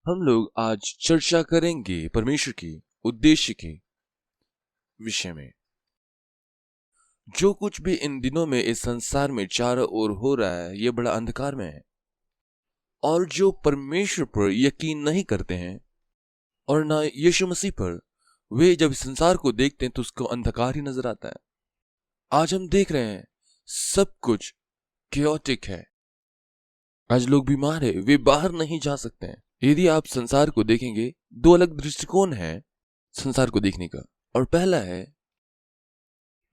हम लोग आज चर्चा करेंगे परमेश्वर के उद्देश्य के विषय में। जो कुछ भी इन दिनों में इस संसार में चारों ओर हो रहा है, यह बड़ा अंधकार में है। और जो परमेश्वर पर यकीन नहीं करते हैं और ना यीशु मसीह पर, वे जब इस संसार को देखते हैं तो उसको अंधकार ही नजर आता है। आज हम देख रहे हैं सब कुछ chaotic है। आज लोग बीमार है, वे बाहर नहीं जा सकते हैं। यदि आप संसार को देखेंगे, दो अलग दृष्टिकोण है संसार को देखने का। और पहला है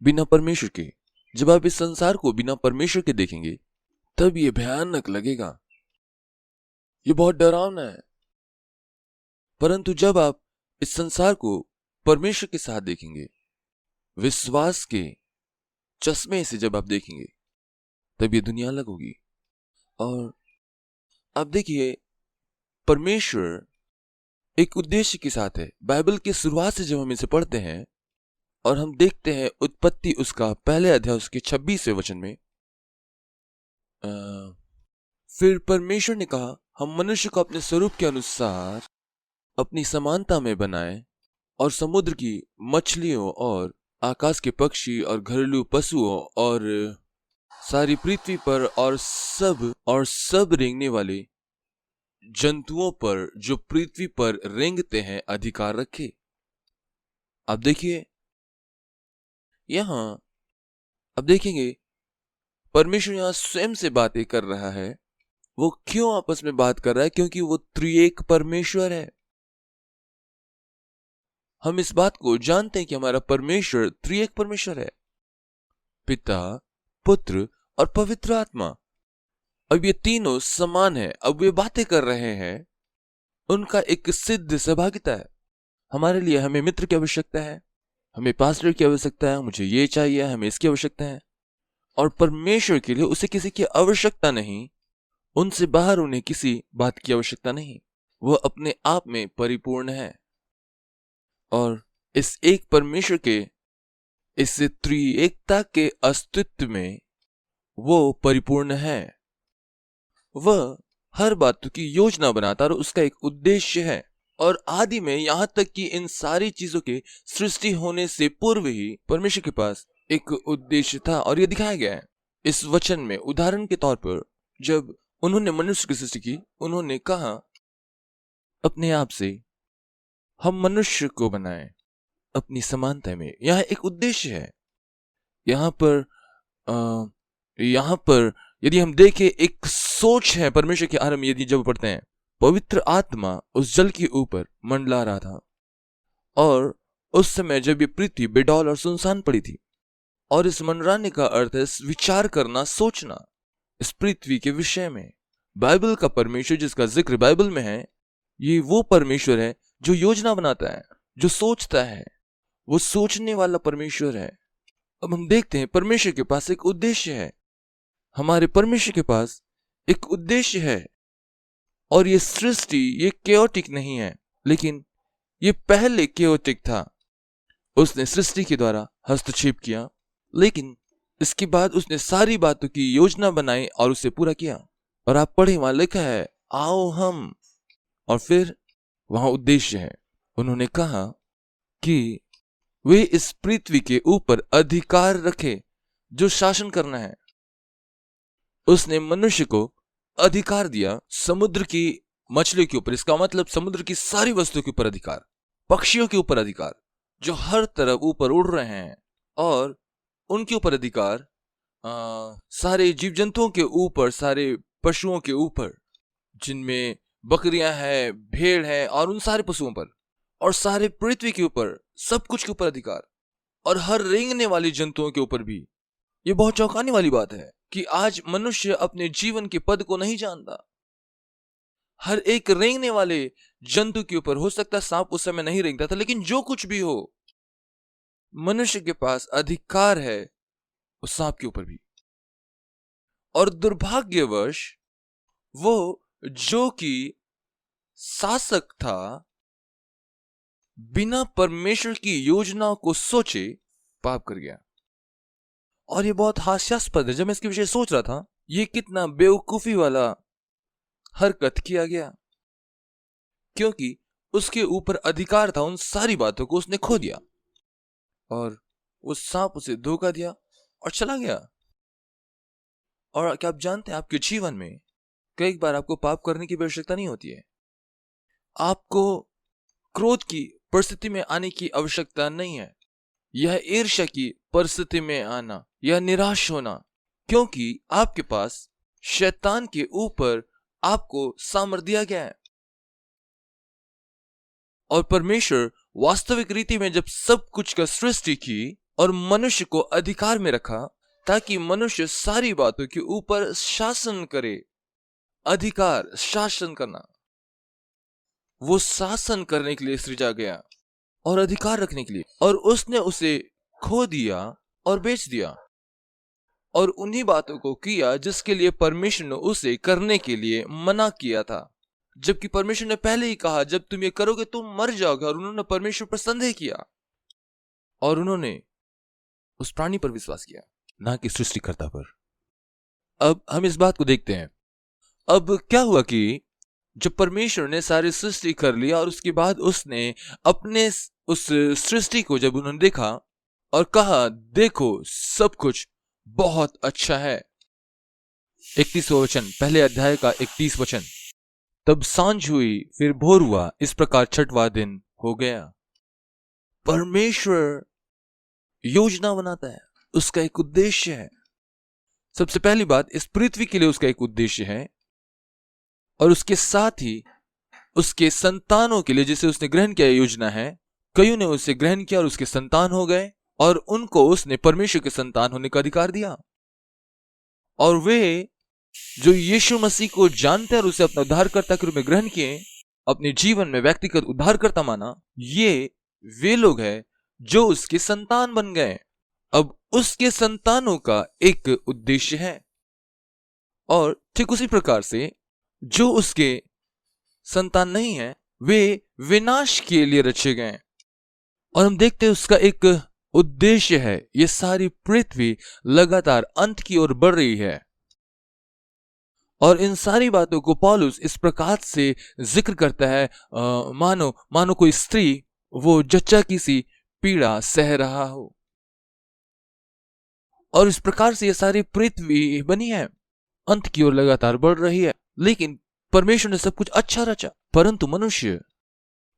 बिना परमेश्वर के। जब आप इस संसार को बिना परमेश्वर के देखेंगे तब ये भयानक लगेगा, ये बहुत डरावना है। परंतु जब आप इस संसार को परमेश्वर के साथ देखेंगे, विश्वास के चश्मे से जब आप देखेंगे, तब ये दुनिया अलग होगी। और अब देखिए, परमेश्वर एक उद्देश्य के साथ है। बाइबल की शुरुआत से जब हम इसे पढ़ते हैं और हम देखते हैं उत्पत्ति उसका पहले अध्याय उसके 26वें वचन में, फिर परमेश्वर ने कहा, हम मनुष्य को अपने स्वरूप के अनुसार अपनी समानता में बनाएं और समुद्र की मछलियों और आकाश के पक्षी और घरेलू पशुओं और सारी पृथ्वी पर और सब रेंगने वाले जंतुओं पर जो पृथ्वी पर रेंगते हैं अधिकार रखे। अब देखिए यहां, अब देखेंगे परमेश्वर यहां स्वयं से बातें कर रहा है। वो क्यों आपस में बात कर रहा है? क्योंकि वो त्रिएक परमेश्वर है। हम इस बात को जानते हैं कि हमारा परमेश्वर त्रिएक परमेश्वर है, पिता, पुत्र और पवित्र आत्मा। अब ये तीनों समान है। अब वे बातें कर रहे हैं, उनका एक सिद्ध सहभागिता है। हमारे लिए हमें मित्र की आवश्यकता है, हमें पास्टर की आवश्यकता है, मुझे ये चाहिए, हमें इसकी आवश्यकता है। और परमेश्वर के लिए उसे किसी की आवश्यकता नहीं, उनसे बाहर उन्हें किसी बात की आवश्यकता नहीं। वह अपने आप में परिपूर्ण है और इस एक परमेश्वर के, इस त्रिएकता के अस्तित्व में वो परिपूर्ण है। वह हर बात की योजना बनाता और उसका एक उद्देश्य है। और आदि में, यहां तक कि इन सारी चीजों के सृष्टि होने से पूर्व ही परमेश्वर के पास एक उद्देश्य था और यह दिखाया गया है इस वचन में। उदाहरण के तौर पर, जब उन्होंने मनुष्य की सृष्टि की, उन्होंने कहा अपने आप से, हम मनुष्य को बनाएं अपनी समानता में। यह एक उद्देश्य है। यहां पर यदि हम देखें, एक सोच है परमेश्वर के आरंभ। यदि जब पढ़ते हैं, पवित्र आत्मा उस जल के ऊपर मंडला रहा था और उस समय जब ये पृथ्वी बेडौल और सुनसान पड़ी थी, और इस मंडराने का अर्थ है विचार करना, सोचना इस पृथ्वी के विषय में। बाइबल का परमेश्वर जिसका जिक्र बाइबल में है, ये वो परमेश्वर है जो योजना बनाता है, जो सोचता है, वो सोचने वाला परमेश्वर है। अब हम देखते हैं परमेश्वर के पास एक उद्देश्य है। हमारे परमेश्वर के पास एक उद्देश्य है। और ये सृष्टि, ये chaotic नहीं है, लेकिन ये पहले chaotic था। उसने सृष्टि के द्वारा हस्तक्षेप किया, लेकिन इसके बाद उसने सारी बातों की योजना बनाई और उसे पूरा किया। और आप पढ़े, वहां लिखा है, आओ हम। और फिर वहां उद्देश्य है। उन्होंने कहा कि वे इस पृथ्वी के ऊपर अधिकार रखे, जो शासन करना है। उसने मनुष्य को अधिकार दिया समुद्र की मछलियों के ऊपर। इसका मतलब समुद्र की सारी वस्तुओं के ऊपर अधिकार, पक्षियों के ऊपर अधिकार जो हर तरफ ऊपर उड़ रहे हैं, और उनके ऊपर अधिकार, सारे जीव जंतुओं के ऊपर, सारे पशुओं के ऊपर, जिनमें बकरियां हैं, भेड़ है, और उन सारे पशुओं पर, और सारे पृथ्वी के ऊपर, सब कुछ के ऊपर अधिकार, और हर रेंगने वाली जंतुओं के ऊपर भी। ये बहुत चौंकाने वाली बात है कि आज मनुष्य अपने जीवन के पद को नहीं जानता। हर एक रेंगने वाले जंतु के ऊपर, हो सकता है सांप उस समय नहीं रेंगता था, लेकिन जो कुछ भी हो, मनुष्य के पास अधिकार है उस सांप के ऊपर भी। और दुर्भाग्यवश वो जो कि शासक था, बिना परमेश्वर की योजना को सोचे पाप कर गया। और ये बहुत हास्यास्पद है। जब मैं इसके विषय सोच रहा था, ये कितना बेवकूफी वाला हरकत किया गया, क्योंकि उसके ऊपर अधिकार था। उन सारी बातों को उसने खो दिया और वो सांप उसे धोखा दिया और चला गया। और क्या आप जानते हैं, आपके जीवन में कई बार आपको पाप करने की आवश्यकता नहीं होती है। आपको क्रोध की परिस्थिति में आने की आवश्यकता नहीं है, यह ईर्ष्या की परिस्थिति में आना, यह निराश होना, क्योंकि आपके पास शैतान के ऊपर आपको सामर्थ दिया गया है। और परमेश्वर वास्तविक रीति में जब सब कुछ का सृष्टि की और मनुष्य को अधिकार में रखा ताकि मनुष्य सारी बातों के ऊपर शासन करे, अधिकार शासन करना, वो शासन करने के लिए सृजा गया और अधिकार रखने के लिए, और उसने उसे खो दिया और बेच दिया और उन्हीं बातों को किया जिसके लिए परमेश्वर ने उसे करने के लिए मना किया था। जबकि परमेश्वर ने पहले ही कहा जब तुम ये करोगे तुम मर जाओगे, और उन्होंने परमेश्वर पर संदेह किया और उन्होंने उस प्राणी पर विश्वास किया, ना कि सृष्टिकर्ता पर। अब हम इस बात को देखते हैं। अब क्या हुआ कि जब परमेश्वर ने सारी सृष्टि कर लिया और उसके बाद उसने अपने उस सृष्टि को जब उन्होंने देखा और कहा देखो सब कुछ बहुत अच्छा है। 31वां वचन, पहले अध्याय का 31 वचन। तब सांझ हुई, फिर भोर हुआ, इस प्रकार छठवां दिन हो गया। परमेश्वर योजना बनाता है, उसका एक उद्देश्य है। सबसे पहली बात, इस पृथ्वी के लिए उसका एक उद्देश्य है और उसके साथ ही उसके संतानों के लिए जिसे उसने ग्रहण किया योजना है। कईयों ने उसे ग्रहण किया और उसके संतान हो गए और उनको उसने परमेश्वर के संतान होने का अधिकार दिया। और वे जो यीशु मसीह को जानते हैं और उसे अपना उद्धारकर्ता के रूप में ग्रहण किए, अपने जीवन में व्यक्तिगत उद्धारकर्ता माना, ये वे लोग हैं जो उसके संतान बन गए। अब उसके संतानों का एक उद्देश्य है और ठीक उसी प्रकार से जो उसके संतान नहीं है वे विनाश के लिए रचे गए। और हम देखते हैं उसका एक उद्देश्य है। ये सारी पृथ्वी लगातार अंत की ओर बढ़ रही है और इन सारी बातों को पौलुस इस प्रकार से जिक्र करता है मानो कोई स्त्री वो जच्चा की सी पीड़ा सह रहा हो। और इस प्रकार से ये सारी पृथ्वी बनी है, अंत की ओर लगातार बढ़ रही है। लेकिन परमेश्वर ने सब कुछ अच्छा रचा, परंतु मनुष्य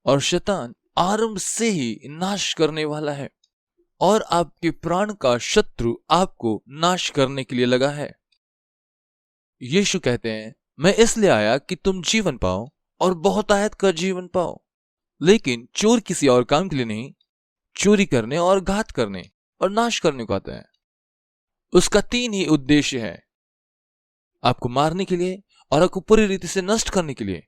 और शैतान आरंभ से ही नाश करने वाला है और आपके प्राण का शत्रु आपको नाश करने के लिए लगा है। यीशु कहते हैं मैं इसलिए आया कि तुम जीवन पाओ और बहुतायत का जीवन पाओ। लेकिन चोर किसी और काम के लिए नहीं, चोरी करने और घात करने और नाश करने को आता है। उसका 3 ही उद्देश्य है, आपको मारने के लिए और आपको पूरी रीति से नष्ट करने के लिए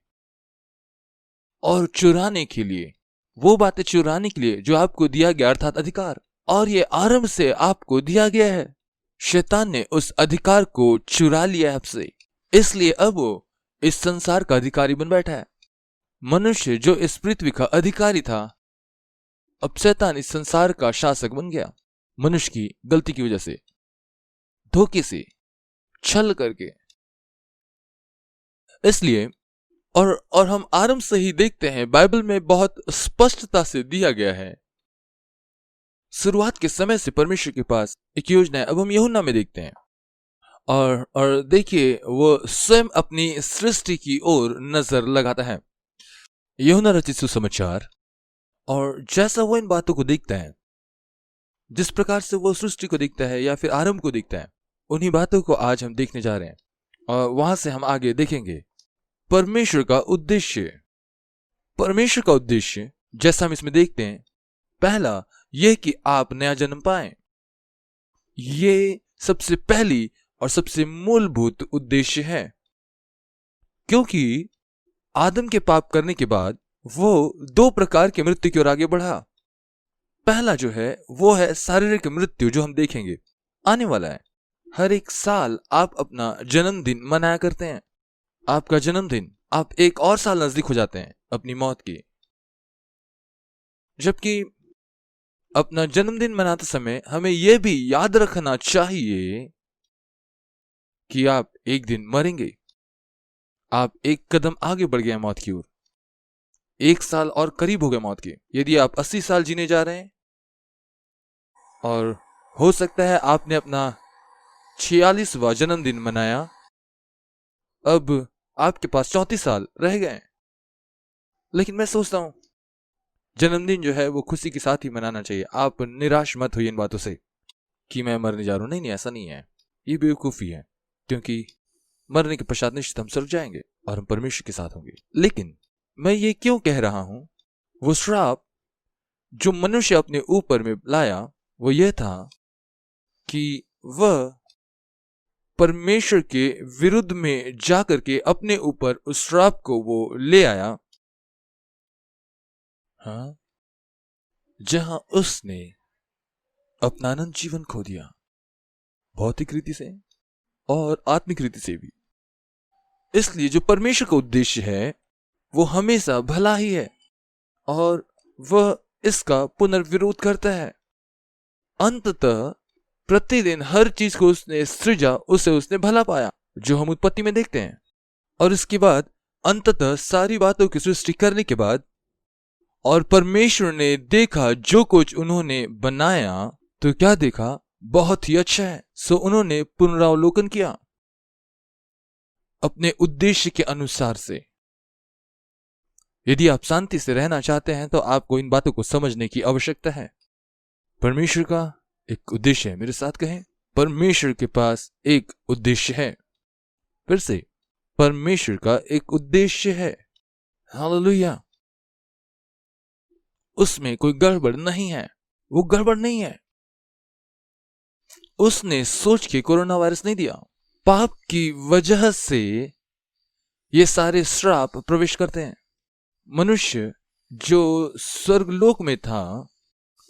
और चुराने के लिए, वो बातें चुराने के लिए जो आपको दिया गया अर्थात अधिकार। और ये आरंभ से आपको दिया गया है। शैतान ने उस अधिकार को चुरा लिया है आपसे, इसलिए अब वो इस संसार का अधिकारी बन बैठा है। मनुष्य जो इस पृथ्वी का अधिकारी था, अब शैतान इस संसार का शासक बन गया। मनुष्य की गलती की वजह से, धोखे से, छल करके। इसलिए और हम आरंभ से ही देखते हैं, बाइबल में बहुत स्पष्टता से दिया गया है। शुरुआत के समय से परमेश्वर के पास एक योजना है। अब हम यूहन्ना में देखते हैं और देखिए वो स्वयं अपनी सृष्टि की ओर नजर लगाता है। यूहन्ना रचित सुसमाचार, और जैसा वो इन बातों को देखता है, जिस प्रकार से वो सृष्टि को देखता है या फिर आरंभ को देखता है, उन्हीं बातों को आज हम देखने जा रहे हैं और वहां से हम आगे देखेंगे परमेश्वर का उद्देश्य। परमेश्वर का उद्देश्य जैसा हम इसमें देखते हैं, पहला यह कि आप नया जन्म पाएं। ये सबसे पहली और सबसे मूलभूत उद्देश्य है, क्योंकि आदम के पाप करने के बाद वो 2 प्रकार की मृत्यु की ओर आगे बढ़ा। पहला जो है वो है शारीरिक मृत्यु, जो हम देखेंगे आने वाला है। हर एक साल आप अपना जन्मदिन मनाया करते हैं। आपका जन्मदिन, आप 1 और साल नजदीक हो जाते हैं अपनी मौत के। जबकि अपना जन्मदिन मनाते समय हमें यह भी याद रखना चाहिए कि आप एक दिन मरेंगे। आप एक कदम आगे बढ़ गए मौत की ओर, 1 साल और करीब हो गए मौत के। यदि आप 80 साल जीने जा रहे हैं और हो सकता है आपने अपना 46वां जन्मदिन मनाया, अब आपके पास 34 साल रह गए। लेकिन मैं सोचता हूं जन्मदिन जो है वो खुशी के साथ ही मनाना चाहिए। आप निराश मत होइए इन बातों से कि मैं मरने जा रहा हूं। नहीं नहीं, ऐसा नहीं है, ये बेवकूफी है, क्योंकि मरने के पश्चात निश्चित हम स्वर्ग जाएंगे और हम परमेश्वर के साथ होंगे। लेकिन मैं ये क्यों कह रहा हूं, वो श्राप जो मनुष्य अपने ऊपर में लाया वो यह था कि वह परमेश्वर के विरुद्ध में जाकर के अपने ऊपर उस श्राप को वो ले आया। हाँ, जहां उसने अपना अनंत जीवन खो दिया, भौतिक रीति से और आत्मिक रीति से भी। इसलिए जो परमेश्वर का उद्देश्य है वो हमेशा भला ही है और वह इसका पुनर्विरोध करता है। अंततः प्रतिदिन हर चीज को उसने सृजा, उसे उसने भला पाया, जो हम उत्पत्ति में देखते हैं। और इसके बाद अंततः सारी बातों की सृष्टि करने के बाद और परमेश्वर ने देखा जो कुछ उन्होंने बनाया, तो क्या देखा, बहुत ही अच्छा है। सो उन्होंने पुनरावलोकन किया अपने उद्देश्य के अनुसार से। यदि आप शांति से रहना चाहते हैं तो आपको इन बातों को समझने की आवश्यकता है। परमेश्वर का एक उद्देश्य है। मेरे साथ कहें, परमेश्वर के पास एक उद्देश्य है। फिर से, परमेश्वर का एक उद्देश्य है। हालेलुया। उसमें कोई गड़बड़ नहीं है, वो गड़बड़ नहीं है। उसने सोच के कोरोना वायरस नहीं दिया। पाप की वजह से ये सारे श्राप प्रवेश करते हैं। मनुष्य जो स्वर्गलोक में था,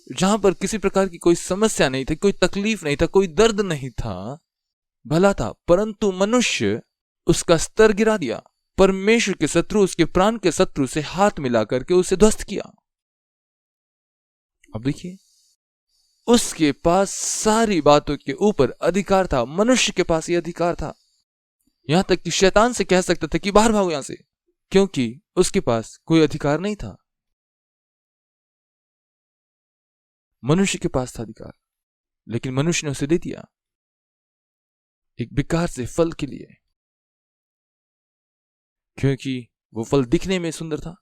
जहां पर किसी प्रकार की कोई समस्या नहीं थी, कोई तकलीफ नहीं था, कोई दर्द नहीं था, भला था, परंतु मनुष्य उसका स्तर गिरा दिया। परमेश्वर के शत्रु, उसके प्राण के शत्रु से हाथ मिलाकर के उसे ध्वस्त किया। अब देखिए, उसके पास सारी बातों के ऊपर अधिकार था। मनुष्य के पास यह अधिकार था, यहां तक कि शैतान से कह सकता था कि बाहर भागो यहां से, क्योंकि उसके पास कोई अधिकार नहीं था। मनुष्य के पास था अधिकार, लेकिन मनुष्य ने उसे दे दिया एक बेकार से फल के लिए, क्योंकि वो फल दिखने में सुंदर था,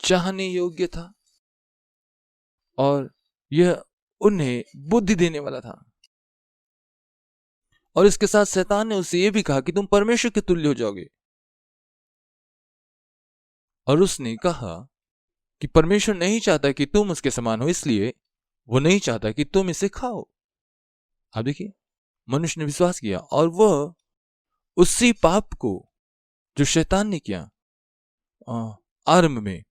चाहने योग्य था और यह उन्हें बुद्धि देने वाला था। और इसके साथ शैतान ने उसे यह भी कहा कि तुम परमेश्वर के तुल्य हो जाओगे। और उसने कहा कि परमेश्वर नहीं चाहता कि तुम उसके समान हो, इसलिए वो नहीं चाहता कि तुम इसे खाओ। आप देखिए, मनुष्य ने विश्वास किया और वह उसी पाप को जो शैतान ने किया आरंभ में,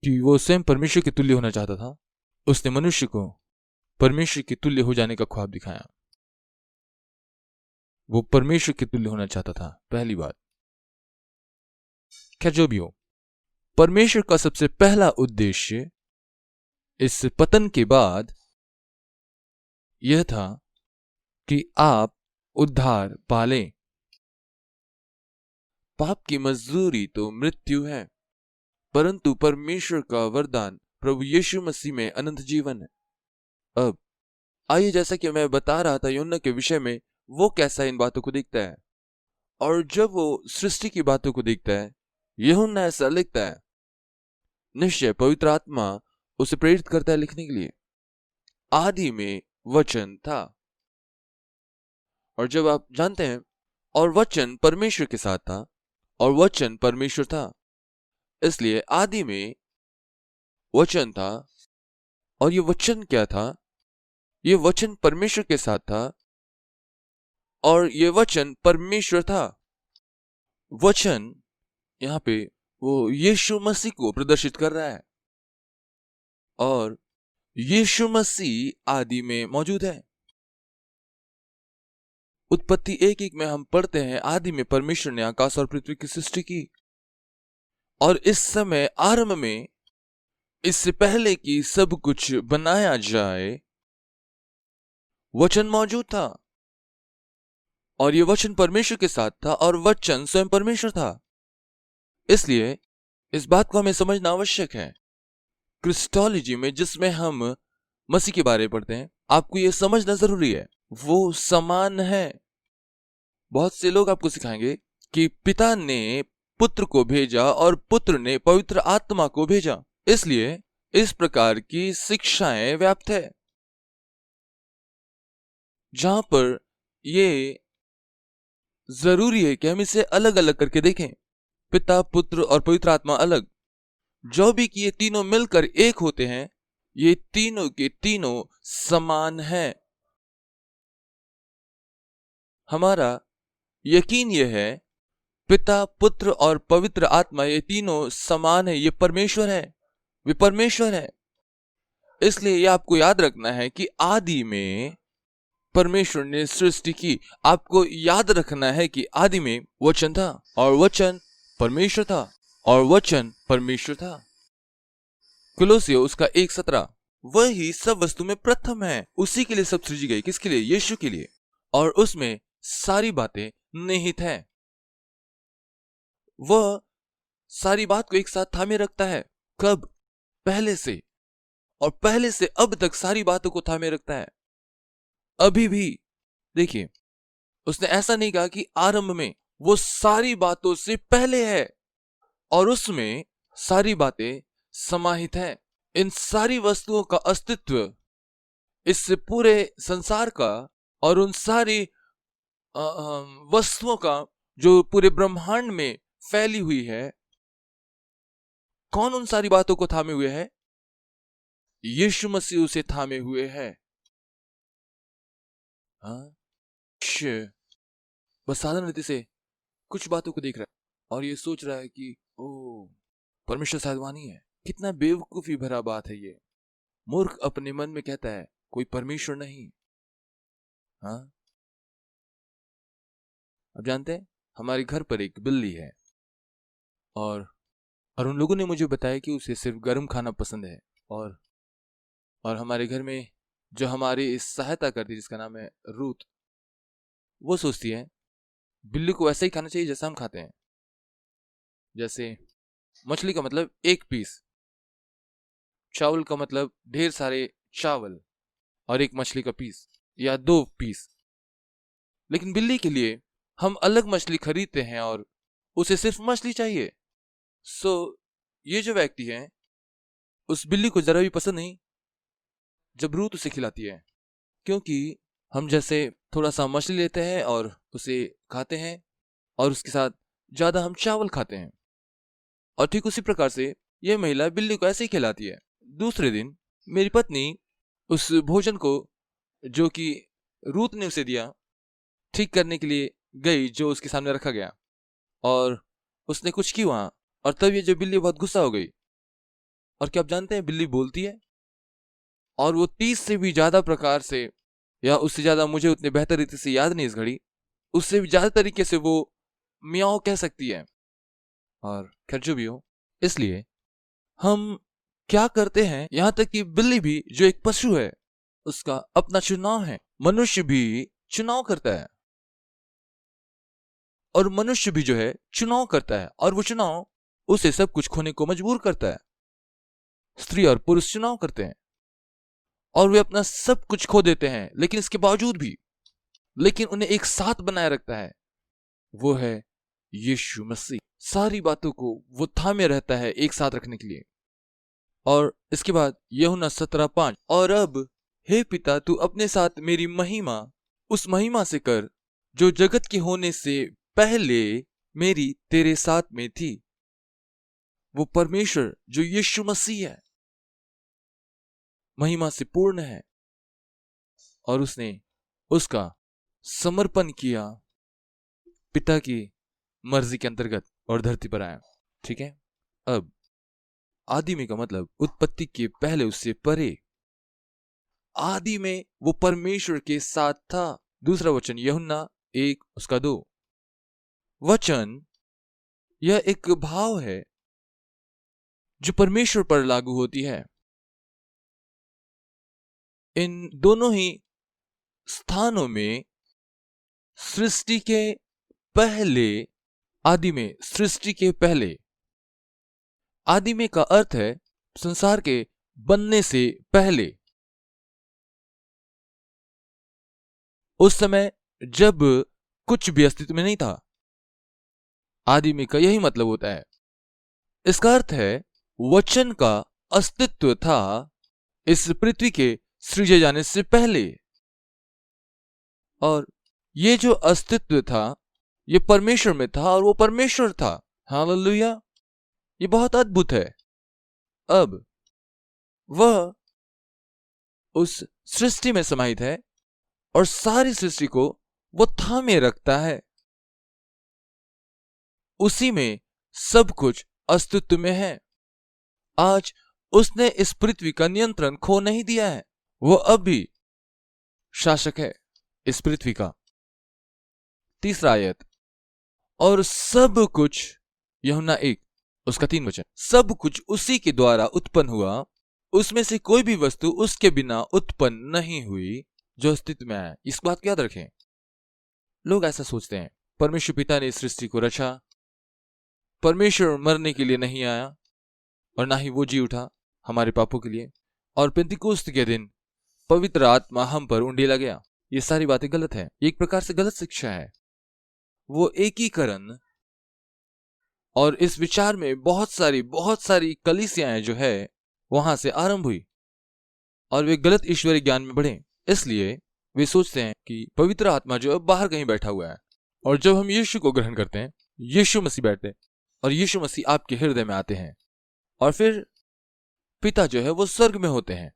कि वो स्वयं परमेश्वर के तुल्य होना चाहता था, उसने मनुष्य को परमेश्वर के तुल्य हो जाने का ख्वाब दिखाया। वो परमेश्वर के तुल्य होना चाहता था, पहली बात। क्या जो भी हो, परमेश्वर का सबसे पहला उद्देश्य इस पतन के बाद यह था कि आप उद्धार पालें। पाप की मजदूरी तो मृत्यु है, परंतु परमेश्वर का वरदान प्रभु यीशु मसीह में अनंत जीवन है। अब आइए, जैसा कि मैं बता रहा था यूहन्ना के विषय में, वो कैसा इन बातों को देखता है। और जब वो सृष्टि की बातों को देखता है, यूहन्ना ऐसा लिखता है, निश्चय पवित्र आत्मा उसे प्रेरित करता है लिखने के लिए, आदि में वचन था। और जब आप जानते हैं, और वचन परमेश्वर के साथ था और वचन परमेश्वर था, इसलिए आदि में वचन था। और ये वचन क्या था? ये वचन परमेश्वर के साथ था और ये वचन परमेश्वर था। वचन यहां पे वो यीशु मसीह को प्रदर्शित कर रहा है और यीशु मसीह आदि में मौजूद है। उत्पत्ति 1:1 में हम पढ़ते हैं, आदि में परमेश्वर ने आकाश और पृथ्वी की सृष्टि की। और इस समय आरंभ में इससे पहले कि सब कुछ बनाया जाए, वचन मौजूद था और यह वचन परमेश्वर के साथ था और वचन स्वयं परमेश्वर था। इसलिए इस बात को हमें समझना आवश्यक है। क्रिस्टोलॉजी में जिसमें हम मसीह के बारे में पढ़ते हैं, आपको यह समझना जरूरी है, वो समान है। बहुत से लोग आपको सिखाएंगे कि पिता ने पुत्र को भेजा और पुत्र ने पवित्र आत्मा को भेजा, इसलिए इस प्रकार की शिक्षाएं व्याप्त है, जहां पर यह जरूरी है कि हम इसे अलग अलग करके देखें। पिता, पुत्र और पवित्र आत्मा अलग, जो भी कि ये तीनों मिलकर एक होते हैं, ये तीनों के तीनों समान हैं। हमारा यकीन यह है, पिता, पुत्र और पवित्र आत्मा ये तीनों समान है, ये परमेश्वर है, वे परमेश्वर है। इसलिए ये आपको याद रखना है कि आदि में परमेश्वर ने सृष्टि की। आपको याद रखना है कि आदि में वचन था और वचन परमेश्वर था और वचन परमेश्वर था। कुलोसियों उसका 1:17, वही सब वस्तु में प्रथम है, उसी के लिए सब सृजी गई। किसके लिए? यीशु के लिए। और उसमें सारी बातें निहित हैं। वह सारी बात को एक साथ थामे रखता है। कब? पहले से, और पहले से अब तक सारी बातों को थामे रखता है। अभी भी देखिए, उसने ऐसा नहीं कहा कि आरंभ में, वो सारी बातों से पहले है और उसमें सारी बातें समाहित हैं। इन सारी वस्तुओं का अस्तित्व, इस पूरे संसार का और उन सारी वस्तुओं का जो पूरे ब्रह्मांड में फैली हुई है, कौन उन सारी बातों को थामे हुए है? यीशु मसीह उसे थामे हुए है। बस साधारण रीति से कुछ बातों को देख रहा है और ये सोच रहा है कि ओ, परमेश्वर साधवानी है। कितना बेवकूफी भरा बात है ये। मूर्ख अपने मन में कहता है कोई परमेश्वर नहीं। हाँ, अब जानते हैं, हमारे घर पर एक बिल्ली है और उन लोगों ने मुझे बताया कि उसे सिर्फ गर्म खाना पसंद है। और हमारे घर में जो हमारी इस सहायता करती है, जिसका नाम है रूथ, वो सोचती है बिल्ली को वैसा ही खाना चाहिए जैसा हम खाते हैं। जैसे मछली का मतलब एक पीस, चावल का मतलब ढेर सारे चावल और एक मछली का पीस या 2 पीस। लेकिन बिल्ली के लिए हम अलग मछली खरीदते हैं और उसे सिर्फ मछली चाहिए। ये जो व्यक्ति है, उस बिल्ली को जरा भी पसंद नहीं जब रूथ उसे खिलाती है, क्योंकि हम जैसे थोड़ा सा मछली लेते हैं और उसे खाते हैं और उसके साथ ज्यादा हम चावल खाते हैं। और ठीक उसी प्रकार से यह महिला बिल्ली को ऐसे ही खिलाती है। दूसरे दिन मेरी पत्नी उस भोजन को जो कि रूथ ने उसे दिया ठीक करने के लिए गई, जो उसके सामने रखा गया, और उसने कुछ की वहां, और तब ये जो बिल्ली बहुत गुस्सा हो गई। और क्या आप जानते हैं, बिल्ली बोलती है और वो 30 से भी ज्यादा प्रकार से, या उससे ज्यादा मुझे उतने बेहतर रीति से याद नहीं इस घड़ी, उससे भी ज्यादा तरीके से वो मियाओ कह सकती है। और खैर जो भी हो, इसलिए हम क्या करते हैं, यहां तक कि बिल्ली भी जो एक पशु है, उसका अपना चुनाव है। मनुष्य भी चुनाव करता है और मनुष्य भी जो है चुनाव करता है, और वो चुनाव उसे सब कुछ खोने को मजबूर करता है। स्त्री और पुरुष चुनाव करते हैं और वे अपना सब कुछ खो देते हैं, लेकिन इसके बावजूद भी, लेकिन उन्हें एक साथ बनाए रखता है, वो है यीशु मसीह। सारी बातों को वो थामे रहता है एक साथ रखने के लिए। और इसके बाद यूहन्ना 17:5, और अब हे पिता, तू अपने साथ मेरी महिमा उस महिमा से कर जो जगत के होने से पहले मेरी तेरे साथ में थी। वो परमेश्वर जो यीशु मसीह है, महिमा से पूर्ण है, और उसने उसका समर्पण किया पिता की मर्जी के अंतर्गत और धरती पर आया। ठीक है, अब आदि में का मतलब उत्पत्ति के पहले, उससे परे। आदि में वो परमेश्वर के साथ था। दूसरा वचन यूहन्ना 1 उसका 2। वचन यह एक भाव है जो परमेश्वर पर लागू होती है। इन दोनों ही स्थानों में सृष्टि के पहले, आदि में, सृष्टि के पहले, आदि में का अर्थ है संसार के बनने से पहले, उस समय जब कुछ भी अस्तित्व में नहीं था। आदि में का यही मतलब होता है। इसका अर्थ है वचन का अस्तित्व था इस पृथ्वी के सृजे जाने से पहले, और ये जो अस्तित्व था ये परमेश्वर में था और वो परमेश्वर था। हालेलुया! ये बहुत अद्भुत है। अब वह उस सृष्टि में समाहित है और सारी सृष्टि को वो थामे रखता है। उसी में सब कुछ अस्तित्व में है। आज उसने इस पृथ्वी का नियंत्रण खो नहीं दिया है। वो अब भी शासक है इस पृथ्वी का। तीसरा आयत, और सब कुछ, यूहन्ना 1 उसका 3 वचन, सब कुछ उसी के द्वारा उत्पन्न हुआ, उसमें से कोई भी वस्तु उसके बिना उत्पन्न नहीं हुई जो अस्तित्व में है। इस बात को याद रखें। लोग ऐसा सोचते हैं परमेश्वर पिता ने इस सृष्टि को रचा, परमेश्वर मरने के लिए नहीं आया और ना ही वो जी उठा हमारे पापों के लिए, और पेंतिकोस्त के दिन पवित्र आत्मा हम पर उंडेला गया। ये सारी बातें गलत है। एक प्रकार से गलत शिक्षा है। वो एकीकरण और इस विचार में बहुत सारी कलीसियाएं जो है वहां से आरंभ हुई और वे गलत ईश्वरीय ज्ञान में बढ़े। इसलिए वे सोचते हैं कि पवित्र आत्मा जो है बाहर कहीं बैठा हुआ है, और जब हम यीशु को ग्रहण करते हैं, यीशु मसीह बैठते हैं और यीशु मसीह आपके हृदय में आते हैं, और फिर पिता जो है वो स्वर्ग में होते हैं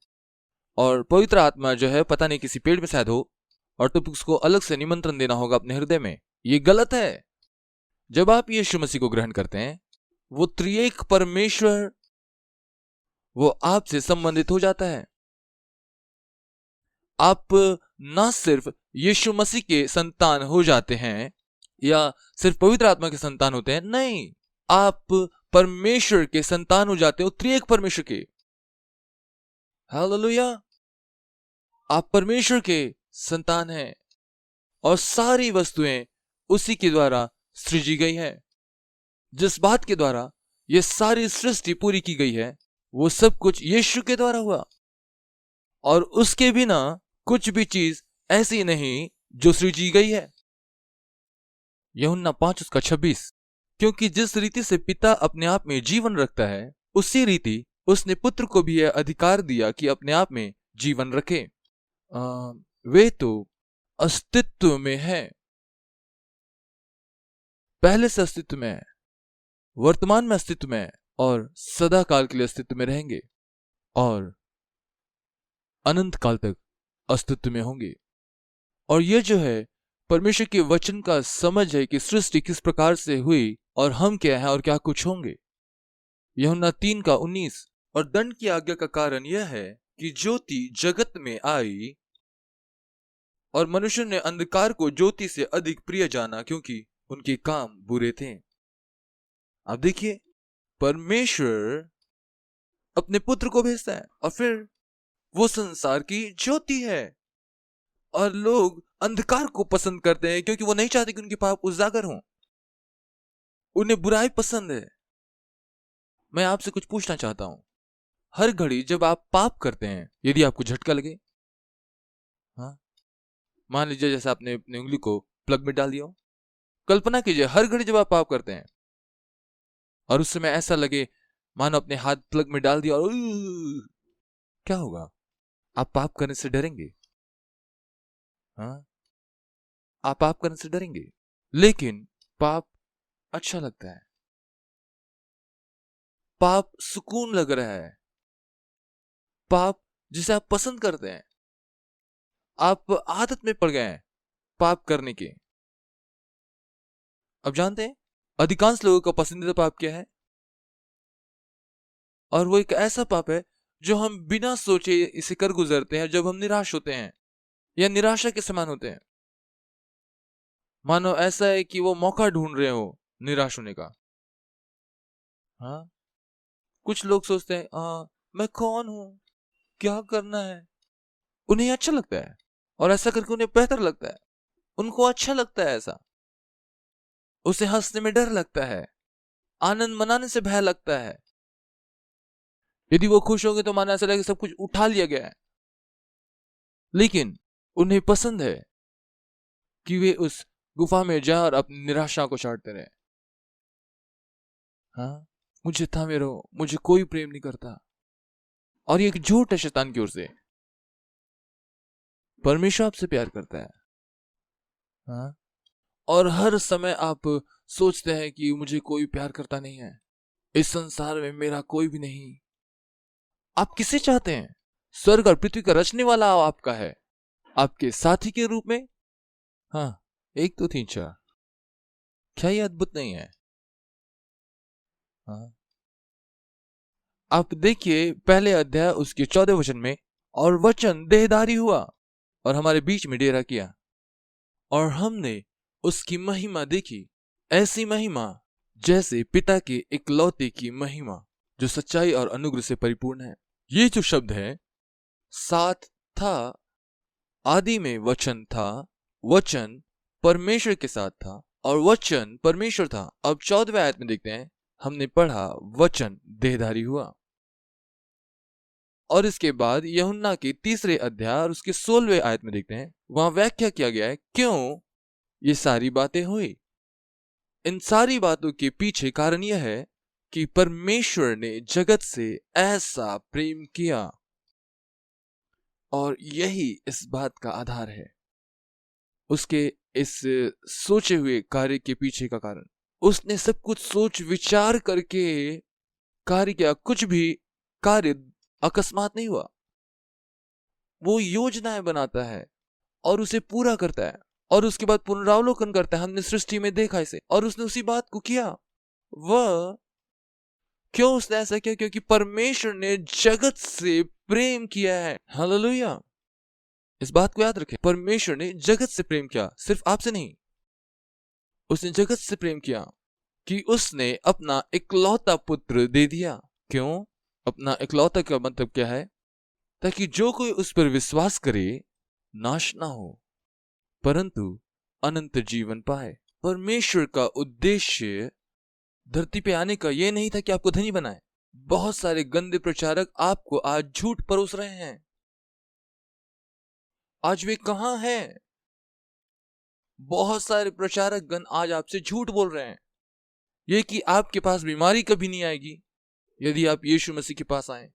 और पवित्र आत्मा जो है पता नहीं किसी पेड़ में शायद हो, और तो उसको अलग से निमंत्रण देना होगा अपने हृदय में। ये गलत है। जब आप यीशु मसीह को ग्रहण करते हैं, वो त्रिएक परमेश्वर वो आपसे संबंधित हो जाता है। आप ना सिर्फ यीशु मसीह के संतान हो जाते हैं या सिर्फ पवित्र आत्मा के संतान होते हैं, नहीं, आप परमेश्वर के संतान हो जाते हो, त्रिएक परमेश्वर के। हालेलुया! आप परमेश्वर के संतान हैं और सारी वस्तुएं उसी के द्वारा सृजी गई है। जिस बात के द्वारा ये सारी सृष्टि पूरी की गई है वो सब कुछ यीशु के द्वारा हुआ, और उसके बिना कुछ भी चीज ऐसी नहीं जो सृजी गई है। यूहन्ना 5 उसका 26, क्योंकि जिस रीति से पिता अपने आप में जीवन रखता है, उसी रीति उसने पुत्र को भी यह अधिकार दिया कि अपने आप में जीवन रखे। वे तो अस्तित्व में है, पहले से अस्तित्व में है, वर्तमान में अस्तित्व में है और सदा काल के लिए अस्तित्व में रहेंगे और अनंत काल तक अस्तित्व में होंगे। और यह जो है परमेश्वर के वचन का समझ है कि सृष्टि किस प्रकार से हुई और हम क्या हैं और क्या कुछ होंगे। यूहन्ना 3 का 19, और दंड की आज्ञा का कारण यह है कि ज्योति जगत में आई और मनुष्य ने अंधकार को ज्योति से अधिक प्रिय जाना, क्योंकि उनके काम बुरे थे। अब देखिए, परमेश्वर अपने पुत्र को भेजता है और फिर वो संसार की ज्योति है, और लोग अंधकार को पसंद करते हैं क्योंकि वो नहीं चाहते कि उनके पाप उजागर हों। उन्हें बुराई पसंद है। मैं आपसे कुछ पूछना चाहता हूं, हर घड़ी जब आप पाप करते हैं, यदि आपको झटका लगे, हाँ, मान लीजिए जैसे आपने अपनी उंगली को प्लग में डाल दिया हो, कल्पना कीजिए हर घड़ी जब आप पाप करते हैं और उस समय ऐसा लगे मानो अपने हाथ प्लग में डाल दिया और क्या होगा? आप पाप करने से डरेंगे। हाँ, आप पाप करने से डरेंगे, लेकिन पाप अच्छा लगता है, पाप सुकून लग रहा है, पाप जिसे आप पसंद करते हैं, आप आदत में पड़ गए हैं पाप करने के। अब जानते हैं अधिकांश लोगों का पसंदीदा पाप क्या है? और वो एक ऐसा पाप है जो हम बिना सोचे इसे कर गुजरते हैं जब हम निराश होते हैं या निराशा के समान होते हैं। मानो ऐसा है कि वो मौका ढूंढ रहे हो निराश होने का। हाँ, कुछ लोग सोचते हैं मैं कौन हूं, क्या करना है। उन्हें अच्छा लगता है और ऐसा करके उन्हें बेहतर लगता है, उनको अच्छा लगता है ऐसा। उसे हंसने में डर लगता है, आनंद मनाने से भय लगता है। यदि वो खुश होंगे तो माना ऐसा लगेगा सब कुछ उठा लिया गया है। लेकिन उन्हें पसंद है कि वे उस गुफा में जाए और अपनी निराशा को चाटते रहे। हाँ, मुझे थामे रहो, मुझे कोई प्रेम नहीं करता। और ये एक झूठ है शैतान की ओर से। परमेश्वर आपसे प्यार करता है। हाँ, और हर समय आप सोचते हैं कि मुझे कोई प्यार करता नहीं है, इस संसार में मेरा कोई भी नहीं। आप किसे चाहते हैं? स्वर्ग और पृथ्वी का रचने वाला आपका है, आपके साथी के रूप में। हाँ, 1 2 3 4। क्या ये अद्भुत नहीं है? हाँ, आप देखिए पहले अध्याय उसके 14 वचन में, और वचन देहधारी हुआ और हमारे बीच में डेरा किया, और हमने उसकी महिमा देखी, ऐसी महिमा जैसे पिता के इकलौते की महिमा, जो सच्चाई और अनुग्रह से परिपूर्ण है। ये जो शब्द है, साथ था, आदि में वचन था, वचन परमेश्वर के साथ था और वचन परमेश्वर था। अब 14वें आयत में देखते हैं, हमने पढ़ा वचन देहधारी हुआ। और इसके बाद यूहन्ना के 3 अध्याय और उसके 16वें आयत में देखते हैं, वहां व्याख्या किया गया है क्यों ये सारी बातें हुई। इन सारी बातों के पीछे कारण यह है कि परमेश्वर ने जगत से ऐसा प्रेम किया, और यही इस बात का आधार है, उसके इस सोचे हुए कार्य के पीछे का कारण। उसने सब कुछ सोच विचार करके कार्य किया, कुछ भी कार्य अकस्मात नहीं हुआ। वो योजनाएं बनाता है और उसे पूरा करता है, और उसके बाद पुनरावलोकन करता है। हमने सृष्टि में देखा इसे, और उसने उसी बात को किया। वह क्यों उसने ऐसा किया? क्योंकि परमेश्वर ने जगत से प्रेम किया है। हालेलुया! इस बात को याद रखें, परमेश्वर ने जगत से प्रेम किया, सिर्फ आपसे नहीं। उसने जगत से प्रेम किया कि उसने अपना इकलौता पुत्र दे दिया। क्यों? अपना इकलौता का मतलब क्या है? ताकि जो कोई उस पर विश्वास करे नाश ना हो, परंतु अनंत जीवन पाए। परमेश्वर का उद्देश्य धरती पे आने का यह नहीं था कि आपको धनी बनाए। बहुत सारे गंदे प्रचारक आपको आज झूठ परोस रहे हैं। आज वे कहां हैं? बहुत सारे प्रचारक गण आज आपसे झूठ बोल रहे हैं, ये कि आपके पास बीमारी कभी नहीं आएगी यदि आप यीशु मसीह के पास आए।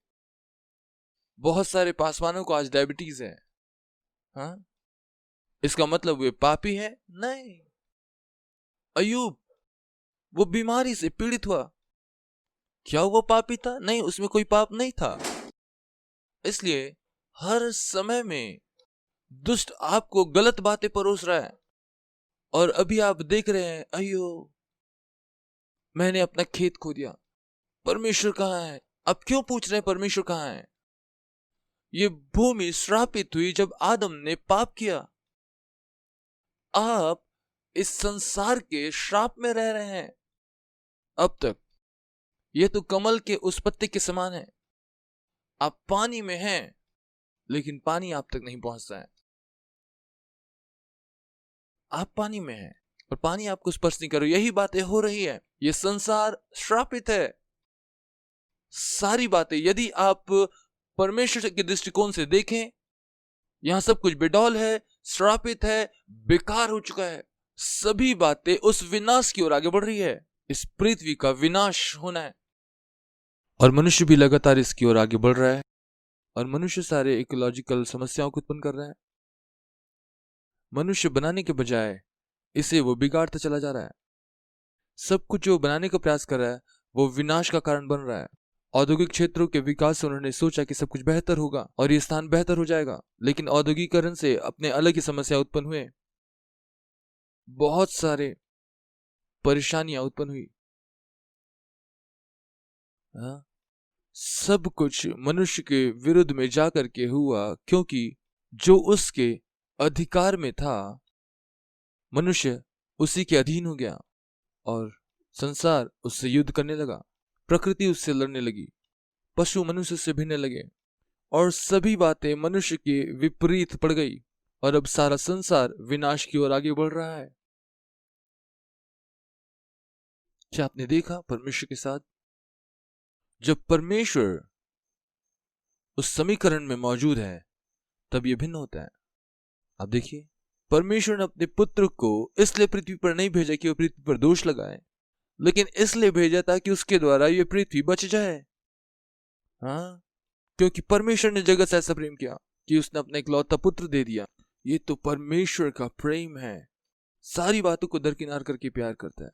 बहुत सारे पासवानों को आज डायबिटीज है। हाँ, इसका मतलब वे पापी है? नहीं। अयूब, वो बीमारी से पीड़ित हुआ, क्या वो पापी था? नहीं, उसमें कोई पाप नहीं था। इसलिए हर समय में दुष्ट आपको गलत बातें परोस रहा है, और अभी आप देख रहे हैं, अयो मैंने अपना खेत खो दिया, परमेश्वर कहां है? अब क्यों पूछ रहे हैं परमेश्वर कहां है? ये भूमि श्रापित हुई जब आदम ने पाप किया। आप इस संसार के श्राप में रह रहे हैं अब तक। ये तो कमल के उस पत्ते के समान है। आप पानी में हैं, लेकिन पानी आप तक नहीं पहुंचता है। आप पानी में हैं और पानी आपको स्पर्श नहीं कर रही। यही बातें हो रही है। ये संसार श्रापित है। सारी बातें यदि आप परमेश्वर के दृष्टिकोण से देखें, यहां सब कुछ बेडौल है, श्रापित है, बेकार हो चुका है। सभी बातें उस विनाश की ओर आगे बढ़ रही है। इस पृथ्वी का विनाश होना है, और मनुष्य भी लगातार इसकी ओर आगे बढ़ रहा है, और मनुष्य सारे इकोलॉजिकल समस्याओं को उत्पन्न कर रहा है। मनुष्य बनाने के बजाय इसे वो बिगाड़ता चला जा रहा है। सब कुछ जो बनाने का प्रयास कर रहा है वो विनाश का कारण बन रहा है। औद्योगिक क्षेत्रों के विकास से उन्होंने सोचा कि सब कुछ बेहतर होगा और ये स्थान बेहतर हो जाएगा, लेकिन औद्योगिकरण से अपने अलग ही समस्या उत्पन्न हुए। बहुत सारे परेशानियां उत्पन्न हुई। हाँ? सब कुछ मनुष्य के विरुद्ध में जाकर के हुआ, क्योंकि जो उसके अधिकार में था मनुष्य उसी के अधीन हो गया, और संसार उससे युद्ध करने लगा, प्रकृति उससे लड़ने लगी, पशु मनुष्य से भिड़ने लगे और सभी बातें मनुष्य के विपरीत पड़ गई और अब सारा संसार विनाश की ओर आगे बढ़ रहा है। क्या आपने देखा परमेश्वर के साथ जब परमेश्वर उस समीकरण में मौजूद है तब यह भिन्न होता है। आप देखिए, परमेश्वर ने अपने पुत्र को इसलिए पृथ्वी पर नहीं भेजा कि वह पृथ्वी पर दोष लगाए, लेकिन इसलिए भेजा ताकि उसके द्वारा यह पृथ्वी बच जाए। हाँ, क्योंकि परमेश्वर ने जगत से ऐसा प्रेम किया कि उसने अपना इकलौता पुत्र दे दिया। ये तो परमेश्वर का प्रेम है, सारी बातों को दरकिनार करके प्यार करता है।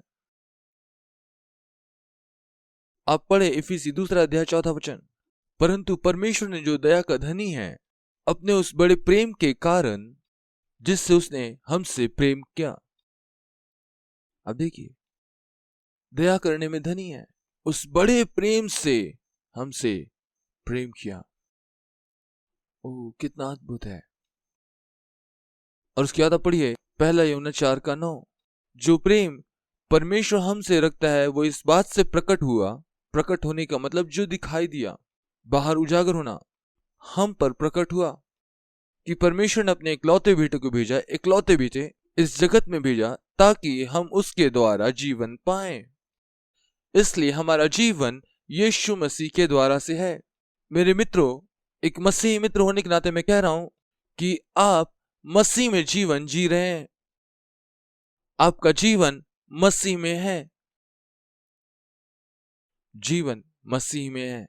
आप पढ़े इफिसी 2 अध्याय 4 वचन। परंतु परमेश्वर ने जो दया का धनी है, अपने उस बड़े प्रेम के कारण जिससे उसने हमसे प्रेम किया। अब देखिए, दया करने में धनी है, उस बड़े प्रेम से हमसे प्रेम किया। ओह, कितना अद्भुत है। और उसके बाद पढ़िए 1 यूहन्ना 4:9। जो प्रेम परमेश्वर हमसे रखता है वो इस बात से प्रकट हुआ, प्रकट होने का मतलब जो दिखाई दिया, बाहर उजागर होना, हम पर प्रकट हुआ कि परमेश्वर ने अपने इकलौते बेटे को भेजा, इकलौते बेटे इस जगत में भेजा ताकि हम उसके द्वारा जीवन पाएं। इसलिए हमारा जीवन यीशु मसीह के द्वारा से है। मेरे मित्रों, एक मसीही मित्र होने के नाते मैं कह रहा हूं कि आप मसीह में जीवन जी रहे हैं। आपका जीवन मसीह में है, जीवन मसीह में है।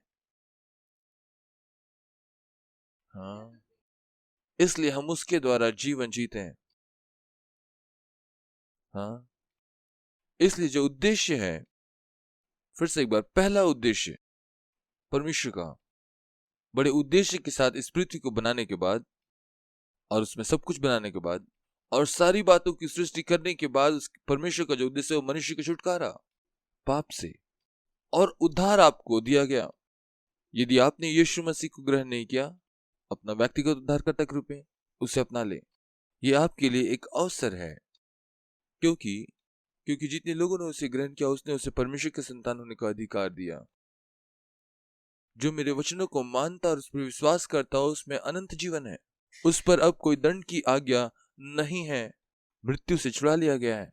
हाँ, इसलिए हम उसके द्वारा जीवन जीते हैं। हाँ, इसलिए जो उद्देश्य है, फिर से एक बार, पहला उद्देश्य परमेश्वर का बड़े उद्देश्य के साथ इस पृथ्वी को बनाने के बाद और उसमें सब कुछ बनाने के बाद और सारी बातों की सृष्टि करने के बाद उस परमेश्वर का जो उद्देश्य है वो मनुष्य का छुटकारा पाप से और उद्धार आपको दिया गया। यदि आपने यीशु मसीह को ग्रहण नहीं किया अपना व्यक्तिगत उद्धारकर्ता के रूप में, उसे अपना ले। यह आपके लिए एक अवसर है, क्योंकि जितने लोगों ने उसे ग्रहण किया उसने उसे परमेश्वर के संतान होने का अधिकार दिया। जो मेरे वचनों को मानता और उस पर विश्वास करता हो उसमें अनंत जीवन है। उस पर अब कोई दंड की आज्ञा नहीं है, मृत्यु से छुड़ा लिया गया है।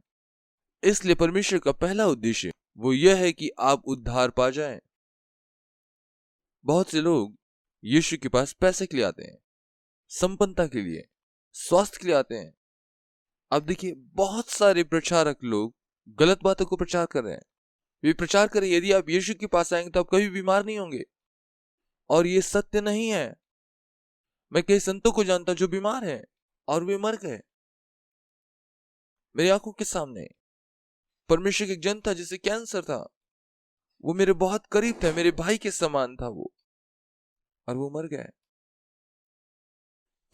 इसलिए परमेश्वर का पहला उद्देश्य वो यह है कि आप उद्धार पा जाएं। बहुत से लोग यीशु के पास पैसे के लिए आते हैं, संपन्नता के लिए, स्वास्थ्य के लिए आते हैं। अब देखिए, बहुत सारे प्रचारक लोग गलत बातों को प्रचार कर रहे हैं। वे प्रचार करें यदि आप यीशु के पास आएंगे तो आप कभी बीमार नहीं होंगे, और ये सत्य नहीं है। मैं कई संतों को जानता जो बीमार हैं और वे मर गए। मेरी आंखों के सामने परमेश्वर की एक जन था जिसे कैंसर था, वो मेरे बहुत करीब था, मेरे भाई के समान था वो, और वो मर गया।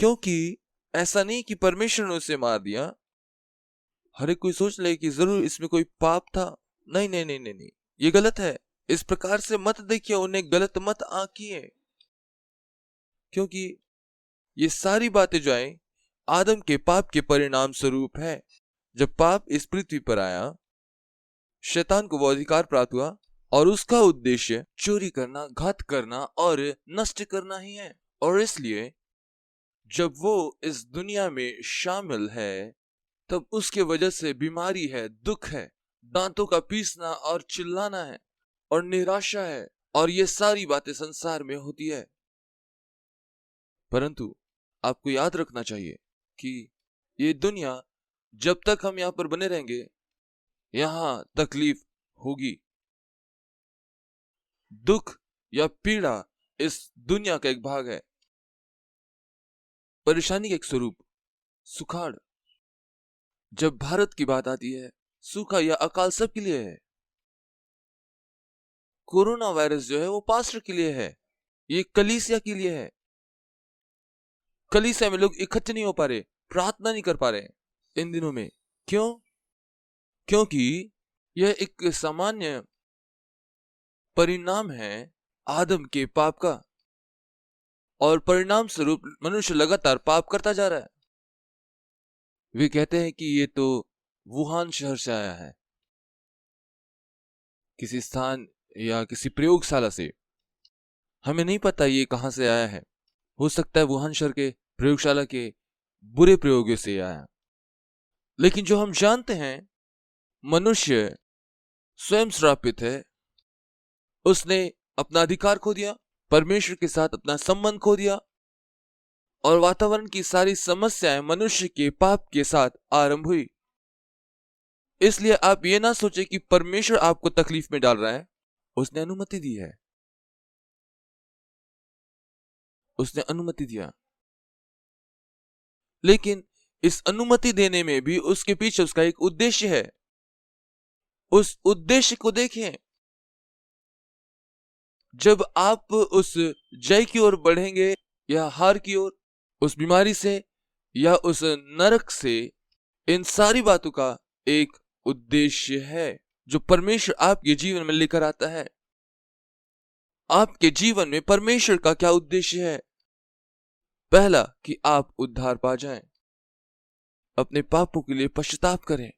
क्योंकि ऐसा नहीं कि परमेश्वर ने उसे मार दिया। हर एक कोई सोच ले कि जरूर इसमें कोई पाप था। नहीं नहीं नहीं नहीं नहीं, ये गलत है। इस प्रकार से मत देखिए, उन्हें गलत मत आंकिए, क्योंकि ये सारी बातें जो आई आदम के पाप के परिणाम स्वरूप है। जब पाप इस पृथ्वी पर आया, शैतान को वो अधिकार प्राप्त हुआ और उसका उद्देश्य चोरी करना, घात करना और नष्ट करना ही है। और इसलिए जब वो इस दुनिया में शामिल है तब उसके वजह से बीमारी है, दुख है, दांतों का पीसना और चिल्लाना है और निराशा है, और ये सारी बातें संसार में होती है। परंतु आपको याद रखना चाहिए कि ये दुनिया, जब तक हम यहां पर बने रहेंगे, यहां तकलीफ होगी। दुख या पीड़ा इस दुनिया का एक भाग है। परेशानी का एक स्वरूप सुखाड़। जब भारत की बात आती है, सूखा या अकाल सबके लिए है। कोरोना वायरस जो है वो पास्टर के लिए है, ये कलीसिया के लिए है। कलीसिया में लोग इकट्ठे नहीं हो पा रहे, प्रार्थना नहीं कर पा रहे इन दिनों में। क्यों? क्योंकि यह एक सामान्य परिणाम है आदम के पाप का, और परिणाम स्वरूप मनुष्य लगातार पाप करता जा रहा है। वे कहते हैं कि ये तो वुहान शहर से आया है, किसी स्थान या किसी प्रयोगशाला से। हमें नहीं पता ये कहां से आया है। हो सकता है वुहान शहर के प्रयोगशाला के बुरे प्रयोगों से आया। लेकिन जो हम जानते हैं, मनुष्य स्वयं श्रापित है। उसने अपना अधिकार खो दिया, परमेश्वर के साथ अपना संबंध खो दिया, और वातावरण की सारी समस्याएं मनुष्य के पाप के साथ आरंभ हुई। इसलिए आप ये ना सोचे कि परमेश्वर आपको तकलीफ में डाल रहा है। उसने अनुमति दी है, उसने अनुमति दिया। लेकिन इस अनुमति देने में भी उसके पीछे उसका एक उद्देश्य है। उस उद्देश्य को देखें। जब आप उस जय की ओर बढ़ेंगे या हार की ओर, उस बीमारी से या उस नरक से, इन सारी बातों का एक उद्देश्य है जो परमेश्वर आपके जीवन में लेकर आता है। आपके जीवन में परमेश्वर का क्या उद्देश्य है? पहला, कि आप उद्धार पा जाएं, अपने पापों के लिए पश्चाताप करें।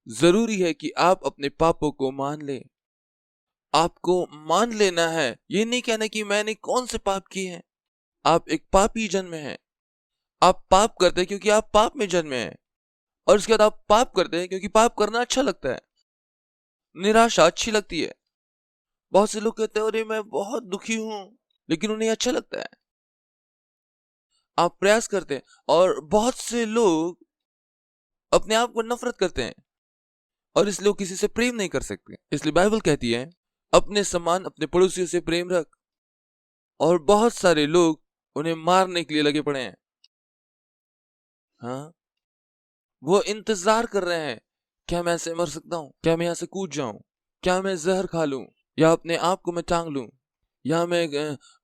जरूरी है कि आप अपने पापों को मान लें। आपको मान लेना है। ये नहीं कहना कि मैंने कौन से पाप किए हैं। आप एक पापी जन्मे हैं। आप पाप करते हैं क्योंकि आप पाप में जन्मे हैं, और उसके बाद आप पाप करते हैं क्योंकि पाप करना अच्छा लगता है, निराशा अच्छी लगती है। बहुत से लोग कहते हैं अरे मैं बहुत दुखी हूं, लेकिन उन्हें अच्छा लगता है। आप प्रयास करते हैं, और बहुत से लोग अपने आप को नफरत करते हैं, और इसलिए वो किसी से प्रेम नहीं कर सकते। इसलिए बाइबल कहती है अपने समान अपने पड़ोसियों से प्रेम रख। और बहुत सारे लोग उन्हें मारने के लिए लगे पड़े हैं। हाँ, वो इंतजार कर रहे हैं, क्या मैं ऐसे मर सकता हूं? क्या मैं यहां से कूद जाऊं? क्या मैं जहर खा लूं? या अपने आप को मैं टांग लूं? या मैं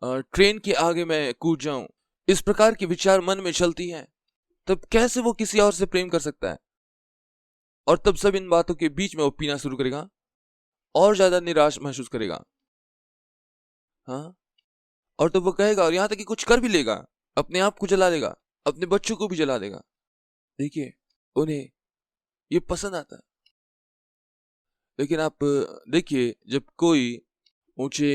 ट्रेन के आगे मैं कूद जाऊं? इस प्रकार के विचार मन में चलती हैं। तब कैसे वो किसी और से प्रेम कर सकता है? और तब सब इन बातों के बीच में वो पीना शुरू करेगा और ज्यादा निराश महसूस करेगा। हाँ, और तब वो कहेगा, और यहां तक कि कुछ कर भी लेगा, अपने आप को जला देगा, अपने बच्चों को भी जला देगा। देखिए, उन्हें ये पसंद आता है। लेकिन आप देखिए, जब कोई ऊंचे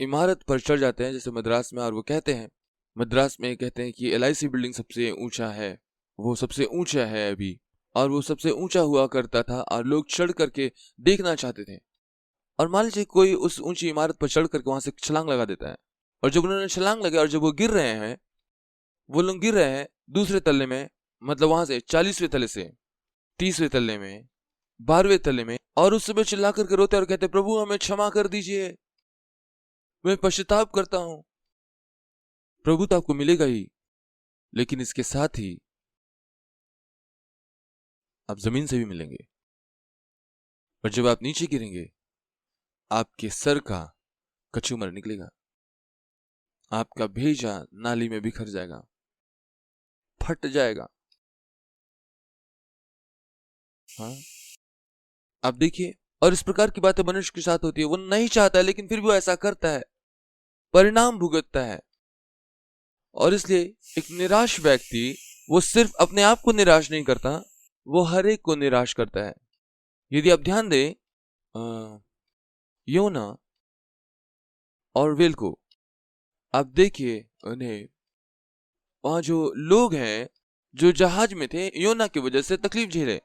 इमारत पर चढ़ जाते हैं, जैसे मद्रास में, और वो कहते हैं, मद्रास में कहते हैं कि LIC बिल्डिंग सबसे ऊंचा है, वो सबसे ऊंचा है अभी, और वो सबसे ऊंचा हुआ करता था, और लोग चढ़ करके देखना चाहते थे। और मान लीजिए कोई उस ऊंची इमारत पर चढ़ करके वहां से छलांग लगा देता है, और जब उन्होंने छलांग लगाया और जब वो गिर रहे हैं, वो लोग गिर रहे हैं दूसरे तल्ले में, मतलब वहां से 40वें तल्ले से 30वें तल्ले में, 12वें तल्ले में, और उस समय चिल्ला करके रोते और कहते, प्रभु हमें क्षमा कर दीजिए, मैं पश्चाताप करता हूं। प्रभु तो आपको मिलेगा ही, लेकिन इसके साथ ही आप जमीन से भी मिलेंगे। और जब आप नीचे गिरेंगे, आपके सर का कचूमर निकलेगा, आपका भेजा नाली में बिखर जाएगा, फट जाएगा। हाँ, आप देखिए, और इस प्रकार की बातें मनुष्य के साथ होती है। वो नहीं चाहता है, लेकिन फिर भी वो ऐसा करता है, परिणाम भुगतता है। और इसलिए एक निराश व्यक्ति, वो सिर्फ अपने आप को निराश नहीं करता, वो हर एक को निराश करता है। यदि आप ध्यान दें, योना और वेल को आप देखिए, उन्हें वहां जो लोग हैं जो जहाज में थे, योना की वजह से तकलीफ झेले।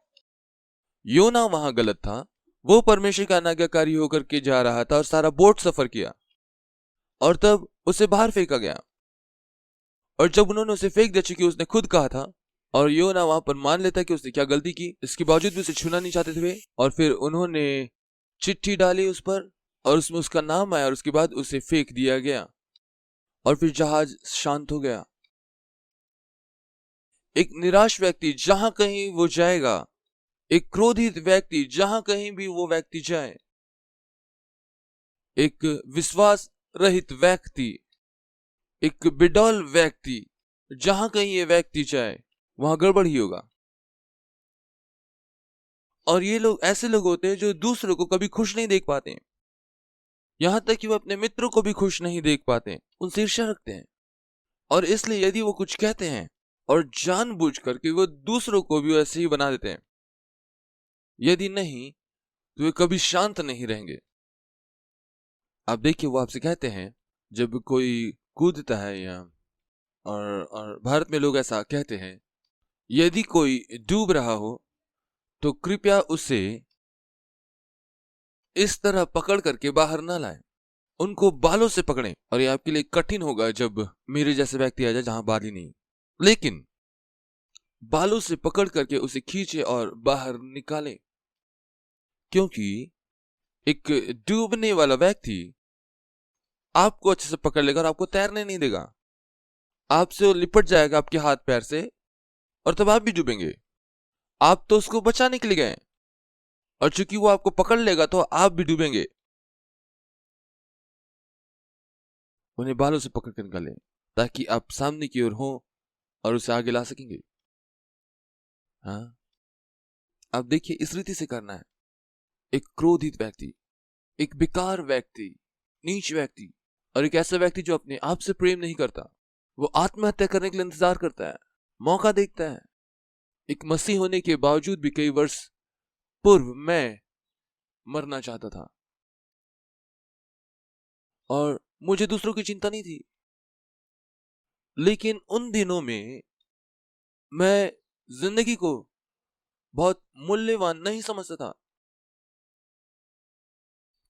योना वहां गलत था, वो परमेश्वर का आज्ञाकारी होकर के जा रहा था और सारा बोट सफर किया, और तब उसे बाहर फेंका गया। और जब उन्होंने उसे फेंक दिया, चूंकि उसने खुद कहा था, और योना वहां पर मान लेता कि उसने क्या गलती की, इसके बावजूद भी उसे छूना नहीं चाहते थे। और फिर उन्होंने चिट्ठी डाली उस पर, और उसमें उसका नाम आया, और उसके बाद उसे फेंक दिया गया, और फिर जहाज शांत हो गया। एक निराश व्यक्ति जहां कहीं वो जाएगा, एक क्रोधित व्यक्ति जहां कहीं भी वो व्यक्ति जाए, एक विश्वास रहित व्यक्ति, एक बिडौल व्यक्ति, जहां कहीं ये व्यक्ति जाए, वहां गड़बड़ ही होगा। और ये लोग ऐसे लोग होते हैं जो दूसरों को कभी खुश नहीं देख पाते हैं, यहां तक कि वो अपने मित्रों को भी खुश नहीं देख पाते हैं, उनसे ईर्ष्या रखते हैं। और इसलिए यदि वो कुछ कहते हैं, और जानबूझ करके वो दूसरों को भी वैसे ही बना देते हैं, यदि नहीं तो वे कभी शांत नहीं रहेंगे। आप देखिए, वो आपसे कहते हैं जब कोई कूदता है या और भारत में लोग ऐसा कहते हैं, यदि कोई डूब रहा हो तो कृपया उसे इस तरह पकड़ करके बाहर ना लाएं, उनको बालों से पकड़ें। और ये आपके लिए कठिन होगा जब मेरे जैसे व्यक्ति आ जाए जहां बाल ही नहीं, लेकिन बालों से पकड़ करके उसे खींचे और बाहर निकालें, क्योंकि एक डूबने वाला व्यक्ति आपको अच्छे से पकड़ लेगा और आपको तैरने नहीं देगा। आपसे वो लिपट जाएगा आपके हाथ पैर से और तब आप भी डूबेंगे। आप तो उसको बचाने के लिए गए और चूंकि वो आपको पकड़ लेगा तो आप भी डूबेंगे। उन्हें बालों से पकड़ कर निकालें ताकि आप सामने की ओर हो और उसे आगे ला सकेंगे। हाँ, आप देखिए, इस रीति से करना है। एक क्रोधित व्यक्ति, एक बेकार व्यक्ति, नीच व्यक्ति और एक ऐसा व्यक्ति जो अपने आप से प्रेम नहीं करता, वो आत्महत्या करने के लिए इंतजार करता है, मौका देखता है। एक मसीह होने के बावजूद भी कई वर्ष पूर्व मैं मरना चाहता था और मुझे दूसरों की चिंता नहीं थी, लेकिन उन दिनों में मैं जिंदगी को बहुत मूल्यवान नहीं समझता था,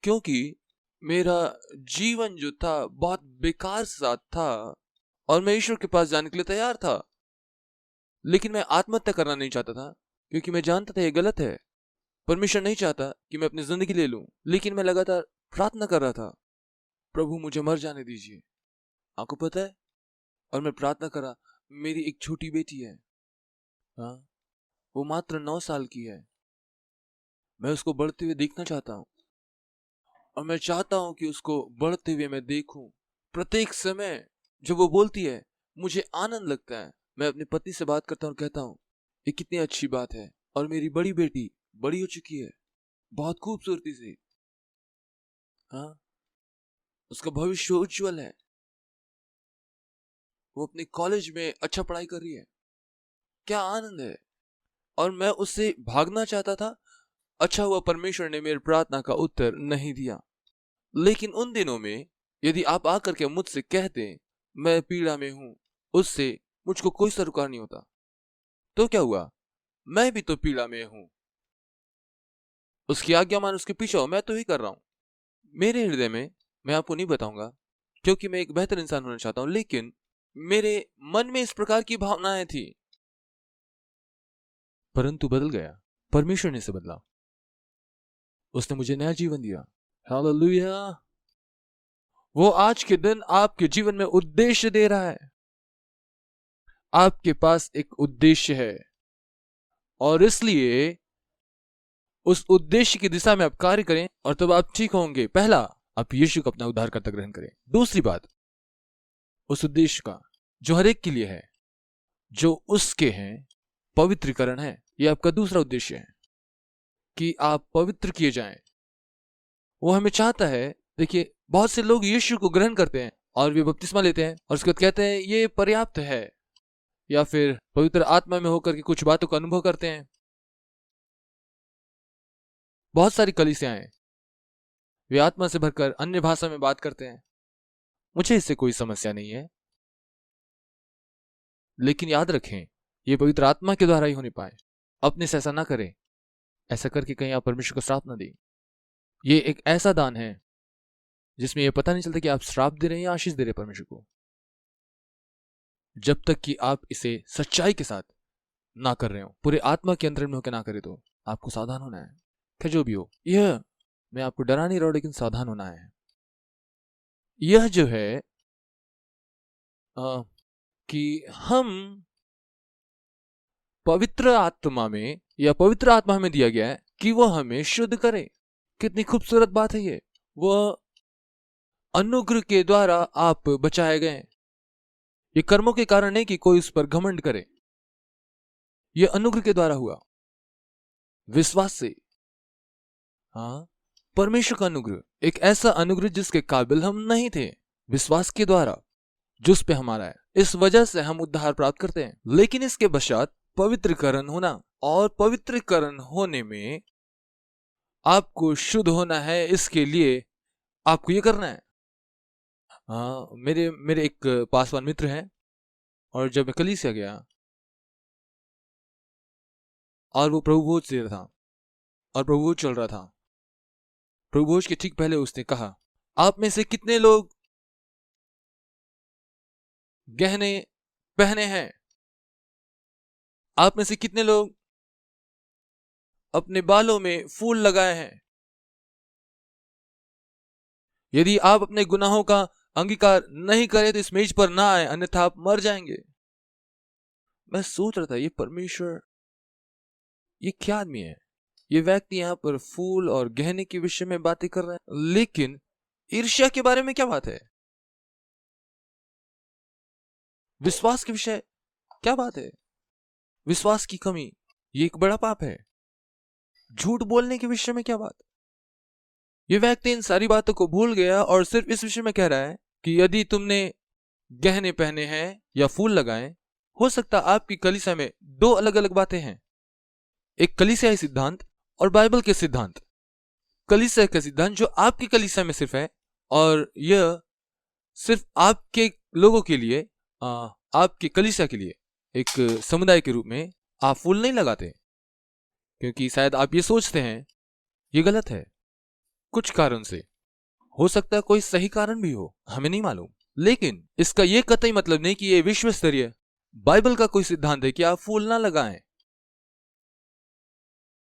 क्योंकि मेरा जीवन जो था बहुत बेकार सा था और मैं ईश्वर के पास जाने के लिए तैयार था, लेकिन मैं आत्महत्या करना नहीं चाहता था क्योंकि मैं जानता था ये गलत है। परमेश्वर नहीं चाहता कि मैं अपनी जिंदगी ले लूं, लेकिन मैं लगातार प्रार्थना कर रहा था, प्रभु मुझे मर जाने दीजिए। आपको पता है, और मैं प्रार्थना करा। मेरी एक छोटी बेटी है, हाँ, वो मात्र 9 साल की है। मैं उसको बढ़ते हुए देखना चाहता हूँ और मैं चाहता हूँ कि उसको बढ़ते हुए मैं देखूं। प्रत्येक समय जब वो बोलती है मुझे आनंद लगता है। मैं अपनी पत्नी से बात करता हूँ और कहता हूँ ये कितनी अच्छी बात है। और मेरी बड़ी बेटी बड़ी हो चुकी है, बहुत खूबसूरती से, हाँ, उसका भविष्य उज्जवल है, वो अपने कॉलेज में अच्छा पढ़ाई कर रही है, क्या आनंद है। और मैं उससे भागना चाहता था। अच्छा हुआ परमेश्वर ने मेरी प्रार्थना का उत्तर नहीं दिया। लेकिन उन दिनों में यदि आप आकर के मुझसे कहते मैं पीड़ा में हूं, उससे मुझको कोई सरोकार नहीं होता। तो क्या हुआ, मैं भी तो पीड़ा में हूं, उसकी आज्ञा मान, उसके पीछे हो, मैं तो ही कर रहा हूं। मेरे हृदय में, मैं आपको नहीं बताऊंगा क्योंकि मैं एक बेहतर इंसान होना चाहता हूं, लेकिन मेरे मन में इस प्रकार की भावनाएं थी, परंतु बदल गया। परमेश्वर ने इसे बदला, उसने मुझे नया जीवन दिया। हालेलुया। वो आज के दिन आपके जीवन में उद्देश्य दे रहा है। आपके पास एक उद्देश्य है और इसलिए उस उद्देश्य की दिशा में आप कार्य करें और तब आप ठीक होंगे। पहला, आप यीशु को अपना उद्धारकर्ता ग्रहण करें। दूसरी बात, उस उद्देश्य का जो हर एक के लिए है, जो उसके हैं, पवित्रीकरण है। यह आपका दूसरा उद्देश्य है कि आप पवित्र किए जाएं। वो हमें चाहता है। देखिए, बहुत से लोग यीशु को ग्रहण करते हैं और वे बपतिस्मा लेते हैं और उसके बाद कहते हैं ये पर्याप्त है, या फिर पवित्र आत्मा में होकर के कुछ बातों का अनुभव करते हैं। बहुत सारी कलीसियां हैं, वे आत्मा से भरकर अन्य भाषा में बात करते हैं। मुझे इससे कोई समस्या नहीं है, लेकिन याद रखें ये पवित्र आत्मा के द्वारा ही होने पाए। अपने से ऐसा ना करें, ऐसा करके कहीं आप परमेश्वर को श्राप ना दें। ये एक ऐसा दान है जिसमें यह पता नहीं चलता कि आप श्राप दे रहे हैं या आशीष दे रहे हैं परमेश्वर को, जब तक कि आप इसे सच्चाई के साथ ना कर रहे हो, पूरे आत्मा के अंतरण में होकर ना करे। तो आपको सावधान होना है। क्या जो भी हो, यह मैं आपको डरा नहीं रहा हूं, लेकिन सावधान होना है। यह जो है कि हम पवित्र आत्मा में, या पवित्र आत्मा हमें दिया गया है कि वह हमें शुद्ध करे। कितनी खूबसूरत बात है ये। वह अनुग्रह के द्वारा आप बचाए गए। ये कर्मों के कारण नहीं कि कोई उस पर घमंड करे, यह अनुग्रह के द्वारा हुआ, विश्वास से। हाँ, परमेश्वर का अनुग्रह, एक ऐसा अनुग्रह जिसके काबिल हम नहीं थे, विश्वास के द्वारा जो उस पे हमारा है। इस वजह से हम उद्धार प्राप्त करते हैं। लेकिन इसके पश्चात पवित्रकरण होना, और पवित्रकरण होने में आपको शुद्ध होना है। इसके लिए आपको ये करना है, हाँ, मेरे मेरे एक पासवान मित्र हैं, और जब मैं कलीसिया गया और वो प्रभु भोज दे रहा था और प्रभु भोज चल रहा था, प्रभु भोज के ठीक पहले उसने कहा, आप में से कितने लोग गहने पहने हैं? आप में से कितने लोग अपने बालों में फूल लगाए हैं? यदि आप अपने गुनाहों का अंगीकार नहीं करें तो इस मेज पर ना आए, अन्यथा आप मर जाएंगे। मैं सोच रहा था, ये परमेश्वर, ये क्या आदमी है? ये व्यक्ति यहां पर फूल और गहने के विषय में बातें कर रहे हैं, लेकिन ईर्ष्या के बारे में क्या बात है? विश्वास के विषय क्या बात है? विश्वास की कमी, ये एक बड़ा पाप है। झूठ बोलने के विषय में क्या बात? ये व्यक्ति इन सारी बातों को भूल गया और सिर्फ इस विषय में कह रहा है कि यदि तुमने गहने पहने हैं या फूल लगाए, हो सकता आपकी कलीसिया में दो अलग अलग बातें हैं, एक कलीसियाई सिद्धांत और बाइबल के सिद्धांत। कलीसिया का सिद्धांत जो आपकी कलीसिया में सिर्फ है, और यह सिर्फ आपके लोगों के लिए, आपके कलीसिया के लिए एक समुदाय के रूप में आप फूल नहीं लगाते, क्योंकि शायद आप ये सोचते हैं ये गलत है कुछ कारण से। हो सकता है कोई सही कारण भी हो, हमें नहीं मालूम, लेकिन इसका यह कतई मतलब नहीं कि यह विश्व स्तरीय बाइबल का कोई सिद्धांत है कि आप फूल ना लगाएं।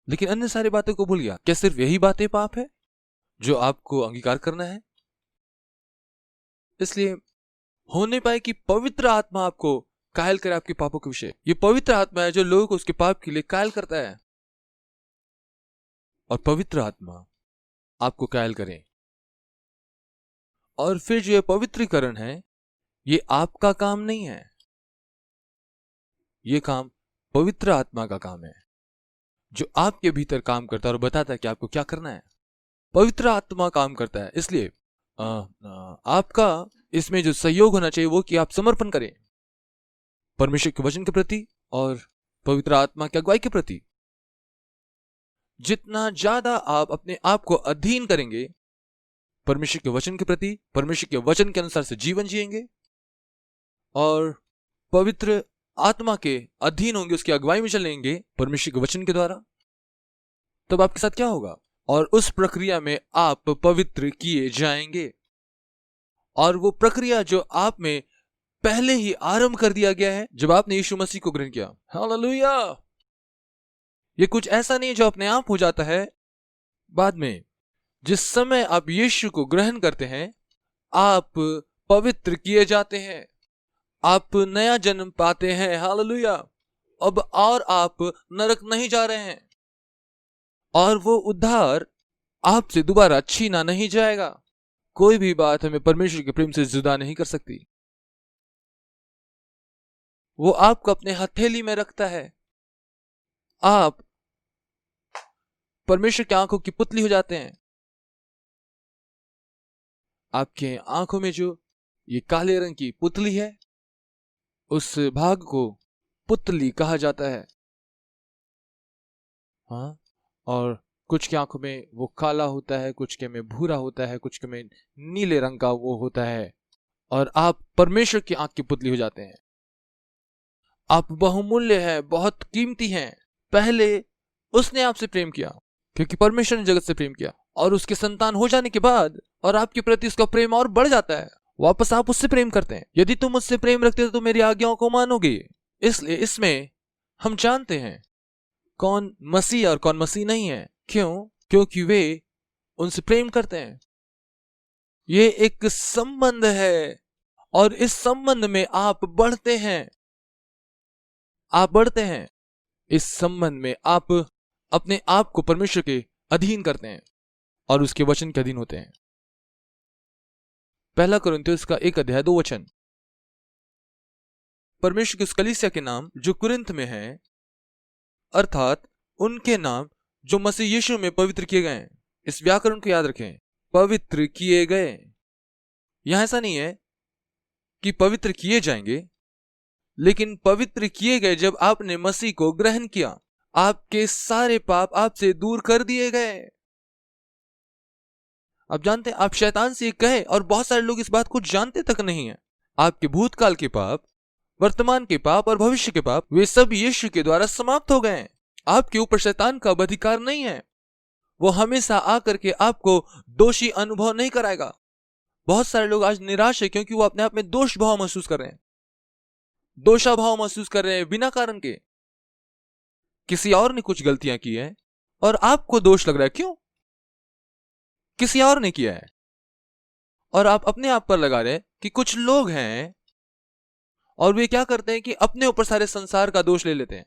लेकिन अन्य सारी बातों को भूल गया। क्या सिर्फ यही बातें पाप है जो आपको अंगीकार करना है? इसलिए हो नहीं पाए कि पवित्र आत्मा आपको कायल करे आपके पापों के विषय। ये पवित्र आत्मा है जो लोगों को उसके पाप के लिए कायल करता है, और पवित्र आत्मा आपको कायल करे। और फिर जो ये पवित्रीकरण है, ये आपका काम नहीं है, ये काम पवित्र आत्मा का काम है, जो आपके भीतर काम करता है और बताता है कि आपको क्या करना है। पवित्र आत्मा काम करता है, इसलिए आपका इसमें जो सहयोग होना चाहिए वो कि आप समर्पण करें परमेश्वर के वचन के प्रति और पवित्र आत्मा की अगुवाई के प्रति। जितना ज्यादा आप अपने आप को अधीन करेंगे परमेश्वर के वचन के प्रति, परमेश्वर के वचन के अनुसार से जीवन जिएंगे और पवित्र आत्मा के अधीन होंगे, उसकी अगुवाई में चलेंगे परमेश्वर के वचन के द्वारा, तब आपके साथ क्या होगा? और उस प्रक्रिया में आप पवित्र किए जाएंगे। और वो प्रक्रिया जो आप में पहले ही आरंभ कर दिया गया है जब आपने यीशु मसीह को ग्रहण किया। हालेलुया! ये कुछ ऐसा नहीं जो अपने आप हो जाता है बाद में। जिस समय आप यीशु को ग्रहण करते हैं, आप पवित्र किए जाते हैं, आप नया जन्म पाते हैं। हालेलुया! अब और आप नरक नहीं जा रहे हैं, और वो उद्धार आपसे दोबारा छीना नहीं जाएगा। कोई भी बात हमें परमेश्वर के प्रेम से जुदा नहीं कर सकती। वो आपको अपने हथेली में रखता है। आप परमेश्वर की आंखों की पुतली हो जाते हैं। आपके आंखों में जो ये काले रंग की पुतली है, उस भाग को पुतली कहा जाता है। हाँ, और कुछ की आंखों में वो काला होता है, कुछ के में भूरा होता है, कुछ के में नीले रंग का वो होता है, और आप परमेश्वर की आंख की पुतली हो जाते हैं। आप बहुमूल्य हैं, बहुत कीमती हैं। पहले उसने आपसे प्रेम किया क्योंकि परमेश्वर ने जगत से प्रेम किया, और उसके संतान हो जाने के बाद और आपके प्रति उसका प्रेम और बढ़ जाता है। वापस आप उससे प्रेम करते हैं। यदि तुम मुझसे प्रेम रखते हो तो मेरी आज्ञाओं को मानोगे। इसलिए इसमें हम जानते हैं कौन मसीह और कौन मसीह नहीं है। क्यों? क्योंकि वे उनसे प्रेम करते हैं। ये एक संबंध है, और इस संबंध में आप बढ़ते हैं। आप बढ़ते हैं इस संबंध में। आप अपने आप को परमेश्वर के अधीन करते हैं और उसके वचन के अधीन होते हैं। पहला कुरिन्थियों का 1:2। परमेश्वर की उस कलीसिया के नाम जो कुरिन्थ में है, अर्थात उनके नाम जो मसीह यीशु में पवित्र किए गए हैं। इस व्याकरण को याद रखें, पवित्र किए गए। यहां ऐसा नहीं है कि पवित्र किए जाएंगे, लेकिन पवित्र किए गए जब आपने मसीह को ग्रहण किया। आपके सारे पाप आपसे दूर कर दिए गए। आप जानते हैं, आप शैतान से कहे, और बहुत सारे लोग इस बात को जानते तक नहीं है। आपके भूतकाल के पाप, वर्तमान के पाप और भविष्य के पाप, वे सब यीशु के द्वारा समाप्त हो गए हैं। आपके ऊपर शैतान का अब अधिकार नहीं है। वो हमेशा आकर के आपको दोषी अनुभव नहीं कराएगा। बहुत सारे लोग आज निराश है क्योंकि वो अपने आप में दोष भाव महसूस कर रहे हैं, दोषा भाव महसूस कर रहे हैं बिना कारण के। किसी और ने कुछ गलतियां की है और आपको दोष लग रहा है। क्यों? किसी और ने किया है और आप अपने आप पर लगा रहे हैं कि कुछ लोग हैं, और वे क्या करते हैं कि अपने ऊपर सारे संसार का दोष ले लेते हैं।